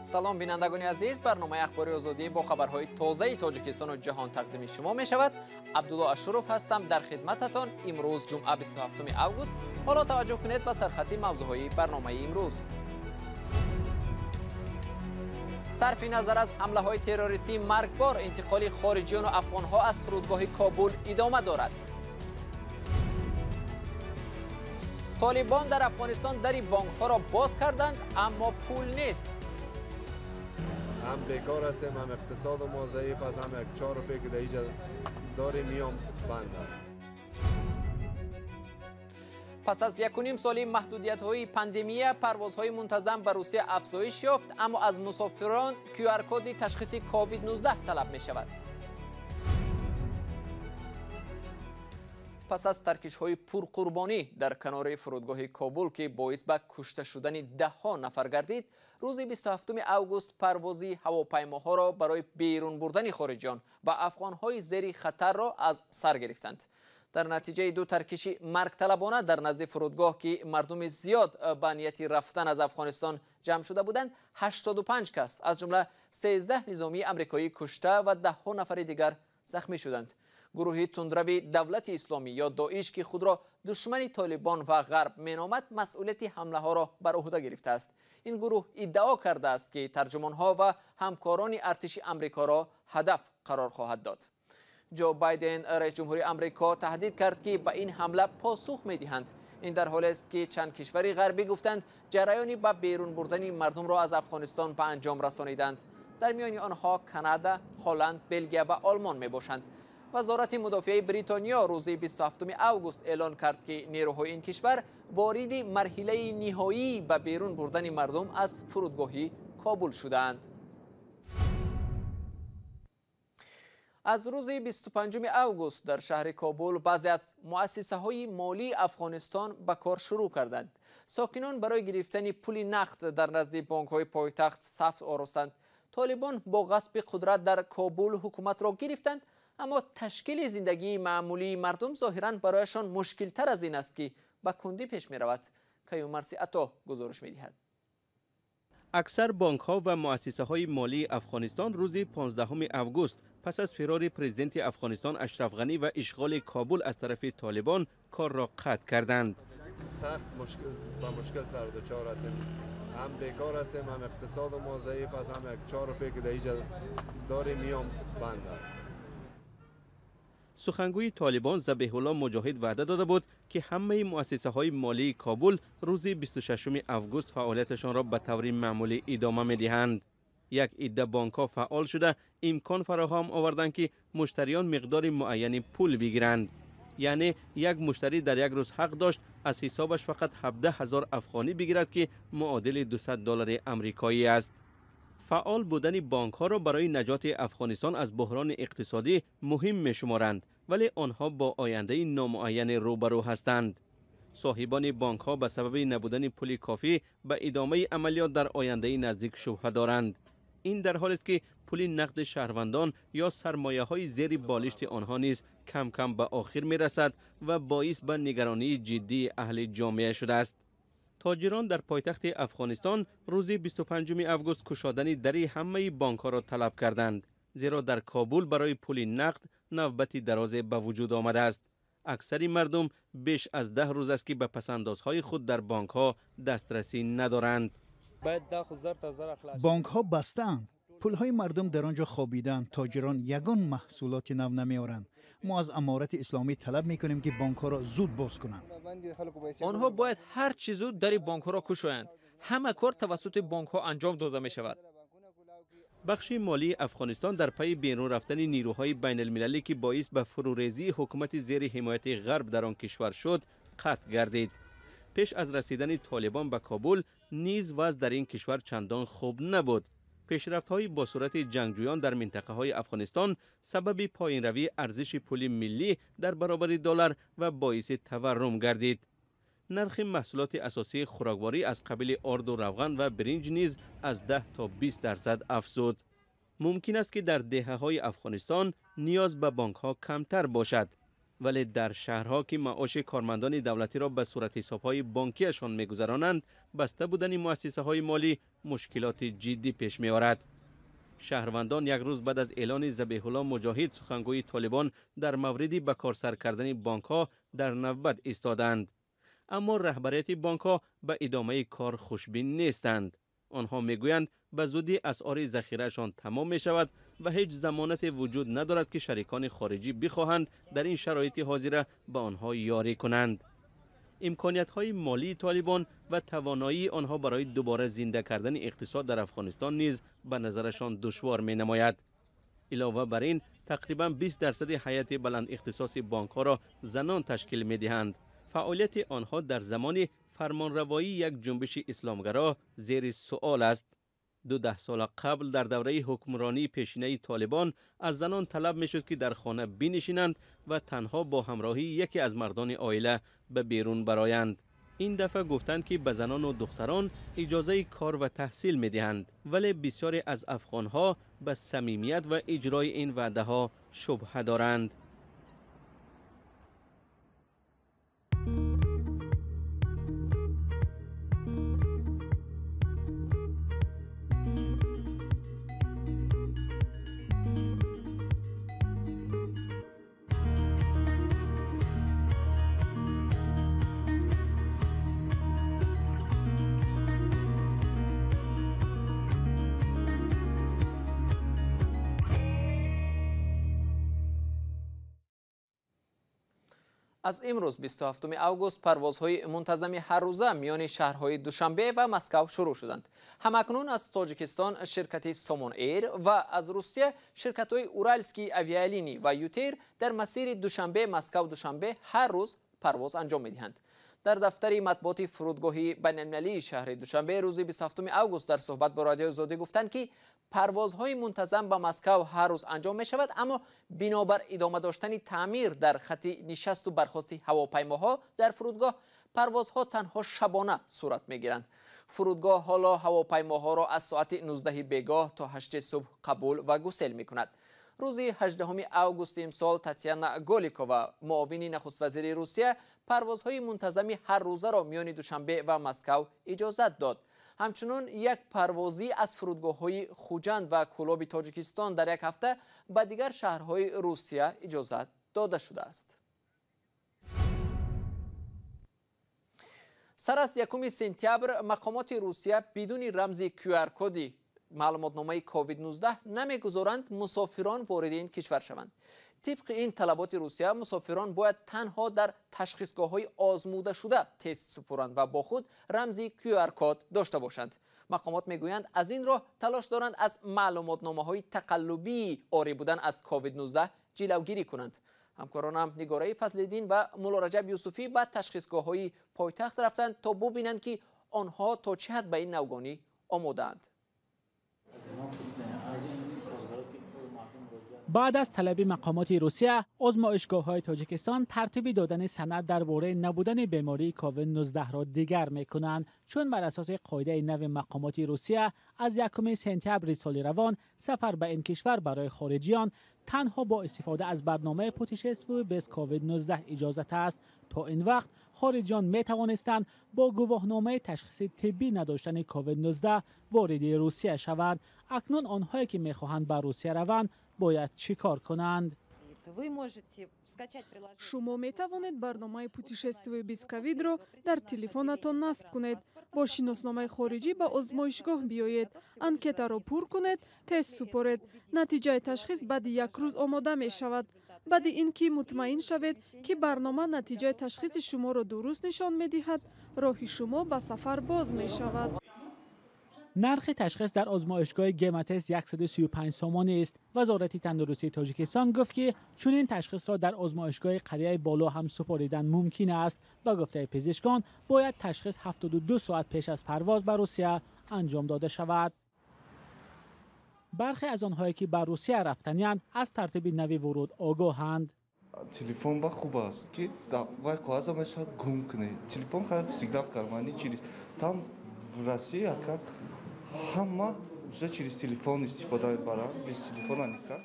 سلام بینندگان عزیز، برنامه اخباری آزادی با خبرهای تازه تاجیکستان و جهان تقدیم شما می شود. عبدالله اشرف هستم در خدمتتان. امروز جمعه 27 اوگوست. حالا توجه کنید به سرخطی موضوعهای برنامه امروز. صرف نظر از حمله های تروریستی مرگبار، انتقال خارجیان و افغان ها از فرودگاه کابل ادامه دارد. طالبان در افغانستان در بانک ها را باز کردند اما پول نیست. هم بیکار هستیم، هم اقتصاد ما ضعیف است، هم یک 4 روپیه که در اینجا داریم میام بند است. پس از 1.5 سال محدودیت های پاندمی، پروازهای منتظم به روسیه افزایش یافت، اما از مسافران QR کد تشخیص کووید 19 طلب می شود. پس از ترکش های پرقربانی در کنار فرودگاه کابل که باعث به کشته شدن ده ها نفر گردید، روز 27 اوگوست پروازی هواپیماها را برای بیرون بردن خارجیان و افغان های زیر خطر را از سر گرفتند. در نتیجه دو ترکش مرگ طلبانه در نزد فرودگاه که مردم زیاد به نیت رفتن از افغانستان جمع شده بودند، 85 کس از جمله 13 نظامی آمریکایی کشته و ده ها نفر دیگر زخمی شدند. گروه تندرو دولت اسلامی یا داعش که خود را دشمن طالبان و غرب مینامد، مسئولیت حمله ها را بر عهده گرفته است. این گروه ادعا کرده است که ترجمان ها و همکاران ارتش آمریکا را هدف قرار خواهد داد. جو بایدن رئیس جمهوری آمریکا تهدید کرد که به این حمله پاسخ می‌دهند. این در حالی است که چند کشور غربی گفتند جریانی به بیرون بردن مردم را از افغانستان به انجام رسانیدند. در میان آنها کانادا، هلند، بلژیم و آلمان میباشند. وزارت مدافع بریتانیا روز 27 اوگوست اعلان کرد که نیروهای این کشور وارد مرحله نهایی به بیرون بردن مردم از فرودگاه کابل شدند. از روز 25 اوگوست در شهر کابل بعضی از مؤسسه های مالی افغانستان به کار شروع کردند. ساکنان برای گرفتن پول نقد در نزد بانک های پایتخت صف آراستند. طالبان با غصب قدرت در کابل حکومت را گرفتند، اما تشکیل زندگی معمولی مردم ظاهراً برایشان مشکل تر از این است که به کندی پیش می رود. کیومرسی عطا گزارش می دهد. اکثر بانک ها و مؤسسه های مالی افغانستان روز 15 اوگوست پس از فرار پرزیدنت افغانستان اشرف غنی و اشغال کابل از طرف طالبان کار را قطع کردند. سخت مشکل سر دچار هستیم، هم بیکار هستیم، هم اقتصاد ما ضعیف است، هم یک 4 روپیه که در اینجا داریم میام بند است. سخنگوی طالبان ذبیح الله مجاهد وعده داده بود که همه مؤسسه های مالی کابل روز 26 اوگوست فعالیتشان را به طور معمولی ادامه می‌دهند. یک عده بانک ها فعال شده امکان فراهم آوردند که مشتریان مقدار معینی پول بگیرند. یعنی یک مشتری در یک روز حق داشت از حسابش فقط 17,000 افغانی بگیرد که معادل 200 دلار آمریکایی است. فعال بودن بانک ها را برای نجات افغانستان از بحران اقتصادی مهم می شمارند، ولی آنها با آینده نامعین روبرو هستند. صاحبان بانک ها به سبب نبودن پول کافی به ادامه عملیات در آینده نزدیک شبهه دارند. این در حالی است که پول نقد شهروندان یا سرمایه های زیر بالشت آنها نیز کم کم به آخر می رسد و باعث به نگرانی جدی اهل جامعه شده است. تاجران در پایتخت افغانستان روز 25 اوگوست کشادن در همه بانک ها را طلب کردند، زیرا در کابل برای پول نقد نوبت دراز به وجود آمده است. اکثر مردم بیش از 10 روز است که به پسندازهای خود در بانک ها دسترسی ندارند. بانک ها بستند، پول های مردم در آنجا خوابیدند. تاجران یگان محصولات نو نمیارند. ما از امارت اسلامی طلب میکنیم که بانک ها را زود باز کنند. آنها باید هر چی زود در بانک ها را گشایند. همه کار توسط بانک ها انجام داده می شود. بخش مالی افغانستان در پی بیرون رفتن نیروهای بین المللی که باعث به فروریزی حکومت زیر حمایت غرب در آن کشور شد قطع گردید. پیش از رسیدن طالبان به کابل نیز وضع در این کشور چندان خوب نبود. پیشرفت‌های با صورت جنگجویان در منطقه های افغانستان سبب پایین روی ارزش پول ملی در برابر دلار و باعث تورم گردید. نرخ محصولات اساسی خوراکواری از قبیل آرد و روغن و برنج نیز از 10 تا 20% افزود. ممکن است که در دهه‌های افغانستان نیاز به بانک‌ها کمتر باشد. ولی در شهرها که معاش کارمندان دولتی را به صورت حساب‌های بانکیشان می‌گذرانند، بسته بودن مؤسسه‌های مالی مشکلات جدی پیش می‌آورد. شهروندان یک روز بعد از اعلان ذبیح الله مجاهد سخنگوی طالبان در مورد به کار سر کردن بانک‌ها در نوبت ایستادند. اما رهبریت بانک‌ها به ادامه کار خوشبین نیستند. آنها میگویند به زودی اسعار ذخیره‌شان تمام می شود و هیچ ضمانت وجود ندارد که شریکان خارجی بخواهند در این شرایط حاضره به آنها یاری کنند. امکانیت‌های مالی طالبان و توانایی آنها برای دوباره زنده کردن اقتصاد در افغانستان نیز به نظرشان دشوار می‌نماید. علاوه بر این تقریباً 20% هیئت بلند اختصاص بانک‌ها را زنان تشکیل می‌دهند. فعالیت آنها در زمان فرمانروایی یک جنبش اسلامگرا زیر سؤال است. 12 سال قبل در دوره حکمرانی پیشینه طالبان از زنان طلب می‌شد که در خانه بنشینند و تنها با همراهی یکی از مردان عائله به بیرون برآیند. این دفعه گفتند که به زنان و دختران اجازه کار و تحصیل می‌دهند، ولی بسیاری از افغان‌ها به صمیمیت و اجرای این وعده‌ها شبهه دارند. از امروز 27 اوگوست پروازهای منتظم هر روزه میان شهرهای دوشنبه و مسکو شروع شدند. همکنون از تاجیکستان شرکت سامون ایر و از روسیه شرکت‌های اورالسکی اویالینی و یوتیر در مسیر دوشنبه مسکو دوشنبه هر روز پرواز انجام می‌دهند. در دفتر مطبوعات فرودگاهی بین‌المللی شهر دوشنبه روز 27 اوگوست در صحبت با رادیو آزادی گفتند که پروازهای منتظم به مسکو هر روز انجام می شود، اما بنابر ادامه داشتن تعمیر در خط نشست و برخاست هواپیماها در فرودگاه پروازها تنها شبانه صورت می گیرند. فرودگاه حالا هواپیماها را از ساعت 19 بیگاه تا 8 صبح قبول و گسیل می کند. روز 18 اوگوست امسال تاتیانا گولیکووا معاون نخست وزیر روسیه پروازهای منتظم هر روزه را میان دوشنبه و مسکو اجازت داد. همچنین یک پروازی از فرودگاه‌های خوجند و کولاب تاجیکستان در یک هفته به دیگر شهرهای روسیه اجازت داده شده است. سر از 1 سپتامبر مقامات روسیه بدون رمز QR کدی معلوماتنامه کووید 19 نمیگذارند مسافران وارد این کشور شوند. طبق این طلبات روسیه مسافران باید تنها در تشخیصگاه‌های آزموده شده تست سپرند و با خود رمزی QR کد داشته باشند. مقامات میگویند از این راه تلاش دارند از معلوماتنامه‌های تقلبی عاری بودن از کووید 19 جلوگیری کنند. همکارانم نگاره فضل‌الدین و مولا رجب یوسفی به تشخیصگاه‌های پایتخت رفتند تا ببینند که آنها تا چه حد به این نوگانی آماده‌اند. بعد از طلب مقامات روسیه، آزمایشگاه‌های تاجیکستان ترتیب دادن سند درباره نبودن بیماری کووید 19 را دیگر می‌کنند، چون بر اساس قاعده نو مقامات روسیه از 1 سپتامبر سال روان سفر به این کشور برای خارجیان تنها با استفاده از برنامه پوتشستو bez کووید 19 اجازت است. تا این وقت خارجیان می توانستند با گواهنامه تشخیص طبی نداشتن کووید 19 وارد روسیه شوند. اکنون آنهایی که می‌خواهند به روسیه روند باید چیکار کنند؟ شما می توانید برنامه پوتشستوی без ковид را در تلفنتان نصب کنید. با شناسنامه خارجی به آزمایشگاه بیایید، انکتا را پر کنید، تست سپارید. نتیجه تشخیص بعد 1 روز آماده می شود. بعد اینکه مطمئن شوید که برنامه نتیجه تشخیص شما را درست نشان می دهد، راه شما به سفر باز می شود. نرخ تشخیص در آزمایشگاه گمتس 135 سومانی است. وزارت تندرستی تاجیکستان گفت که چنین تشخیص را در آزمایشگاه قریه بالا هم سپاریدن ممکن است. با گفته پزشکان باید تشخیص 72 ساعت پیش از پرواز به روسیه انجام داده شود. برخی از آنهایی که به روسیه رفتنی‌اند از ترتیب نوی ورود آگاهند. تلفن با خوب است که وقتی کاغذش گم کنه. تلفن خیلی всегда в кармане через там в России همه через телефон استفاده می‌برند. без телефона никак.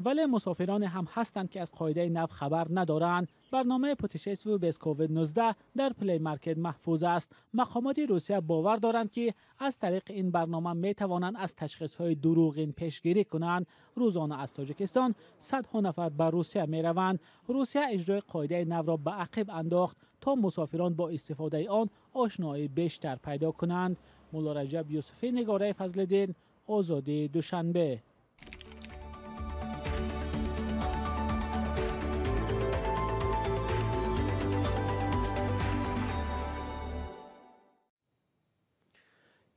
ولی مسافران هم هستند که از قاعده نو خبر ندارند. برنامه پوتشستوی بیز کووید 19 در پلی مارکت محفوظ است. مقامات روسیه باور دارند که از طریق این برنامه می توانند از تشخیص‌های دروغین پیشگیری کنند. روزانه از تاجیکستان صدها نفر به روسیه می روند. روسیه اجرای قاعده نو را به عقب انداخت تا مسافران با استفاده آن آشنایی بیشتر پیدا کنند. مولا رجب یوسفی، نگاره فضل‌الدین، آزادی دوشنبه.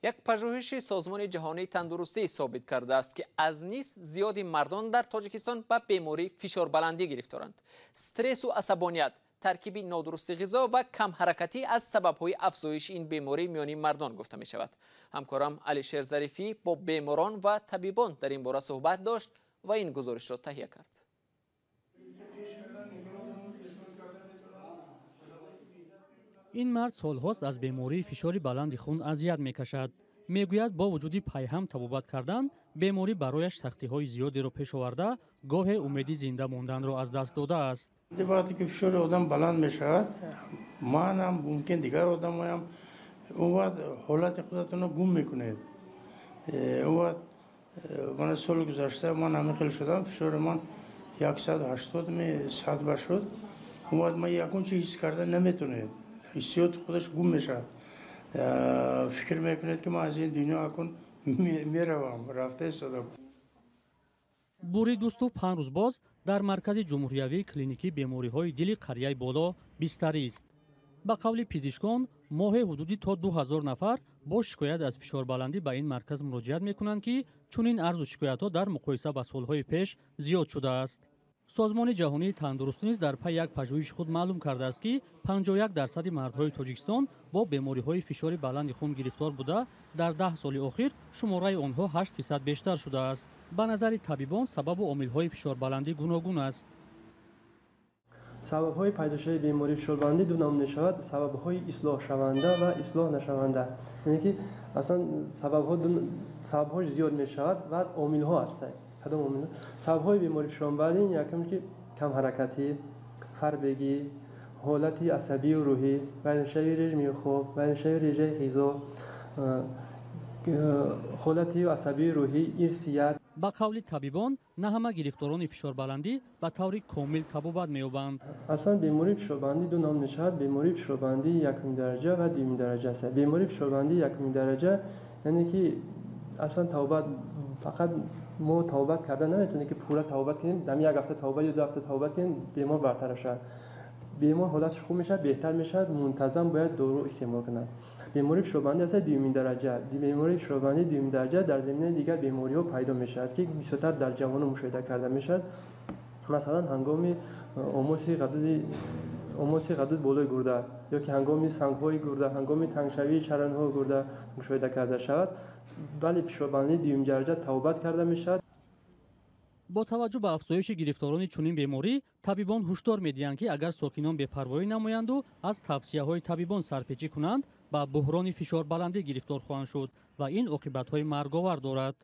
یک پژوهش سازمان جهانی تندرستی ثابت کرده است که از نصف زیادی مردان در تاجیکستان به بیماری فشار بلندی گرفتارند. استرس و عصبانیت، ترکیب نادرست غذا و کم حرکتی از سبب‌های افزایش این بیماری میان مردان گفته می شود. همکارم علیشیر ظریفی با بیماران و طبیبان در این باره صحبت داشت و این گزارش را تهیه کرد. این مرد سالهاست از بیماری فشار بلند خون اذیت میکشد. میگوید با وجودی پیهم طبابت کردن، بیماری برایش سختی‌های زیادی را پیش آورده، گاه امیدی زنده ماندن را از دست داده است. وقتی که فشار آدم بلند میشود، من هم ممکن دیگر آدم هم اون وقت حالت خودتون رو گم میکنید. اون وقت من سال گذشته من همین خیلی شدم، فشار من 180 می 100 شد. اون وقت من یکون چیز حس کرده نمیتونید. حسیات خودش گم میشه. فکر میکنید که من از این دنیا اکن میروم، رفته شدم. بوری دوستو 5 روز باز در مرکز جمهوریوی کلینیکی بیماری‌های دل قریه بالا بستری است. با قول پزشکان ماه حدودی تا 2000 نفر با شکایت از فشار بلندی به این مرکز مراجعت میکنند که چنین عرض و شکایت‌ها در مقایسه با سال‌های پیش زیاد شده است. سازمان جهانی تندرستی نیز در پی یک پژوهش خود معلوم کرده است که 51% مردهای تاجیکستان با بیماری‌های فشار بلند خون گرفتار بوده، در 10 سال اخیر شماره آنها 8% بیشتر شده است. به نظر طبیبان سبب و عامل‌های فشار بلندی گوناگون است. سبب‌های پیدایش بیماری فشار بلندی دو نمونه شود: سبب‌های اصلاح شونده و اصلاح نشونده. یعنی که اصلا سبب‌ها زیاد می‌شود و عامل‌ها هستند. کدام عامل؟ سبب‌های بیماری فشار بلندی یکم که کم حرکتی، فربگی، حالتی عصبی و روحی، ورزش‌های رژیم خوب، ورزش‌های رژه غذا، حالتی عصبی روحی، ارثیت. با قول طبیبان نه همه گرفتاران فشار بلندی به طور کامل طبابت می‌یابند. اصلا بیماری فشار بلندی دو نام نشد: بیماری فشار بلندی یکم درجه و دوم درجه است. بیماری فشار بلندی یکم درجه یعنی که اصلا توبت فقط ما توبت کردن نمیتونه که پورا توبت کنیم، دم یک هفته توبت یا 2 هفته توبت کنیم بیمار برطرف شد. بیمار حالتش خوب میشه، بهتر میشه، منتظم باید دارو استعمال کنه. بیماری فشار بلندی است دوم درجه. بیماری فشار بلندی دوم درجه در زمینه دیگر بیماری‌ها پیدا میشد که بیشتر در جوانان مشاهده کرده میشد. مثلا هنگام آموسی غدود بالای گرده یا که هنگام سنگ‌های گرده، هنگام تنگشوی چرندهای گرده مشاهده کرده شود. ولی فشار بلندی دوم درجه توبت کرده میشد. با توجه به افزایش گرفتاران چنین بیماری، طبیبان هشدار می‌دهند که اگر ساکنان بی‌پروایی نمایند و از توصیه‌های طبیبان سرپیچی کنند، با بحران فشار بلندی گرفتار خواهند شد و این عاقبت‌های مرگاور دارد.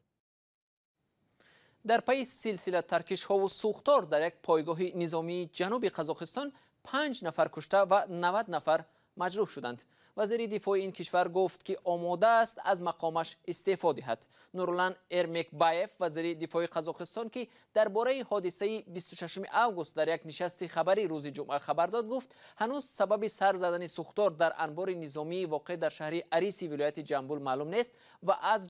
در پی سلسله ترکش‌ها و سوختار در یک پایگاه نظامی جنوب قزاقستان 5 نفر کشته و 90 نفر مجروح شدند. وزیر دفاع این کشور گفت که آماده است از مقامش استعفا دهد. نورالله ارمکبایف، وزیر دفاع قزاقستان، که درباره حادثه 26 آگوست در یک نشست خبری روز جمعه خبر داد، گفت هنوز سبب سر زدن سوختار در انبار نظامی واقع در شهر اریسی ولایت جنبول معلوم نیست و از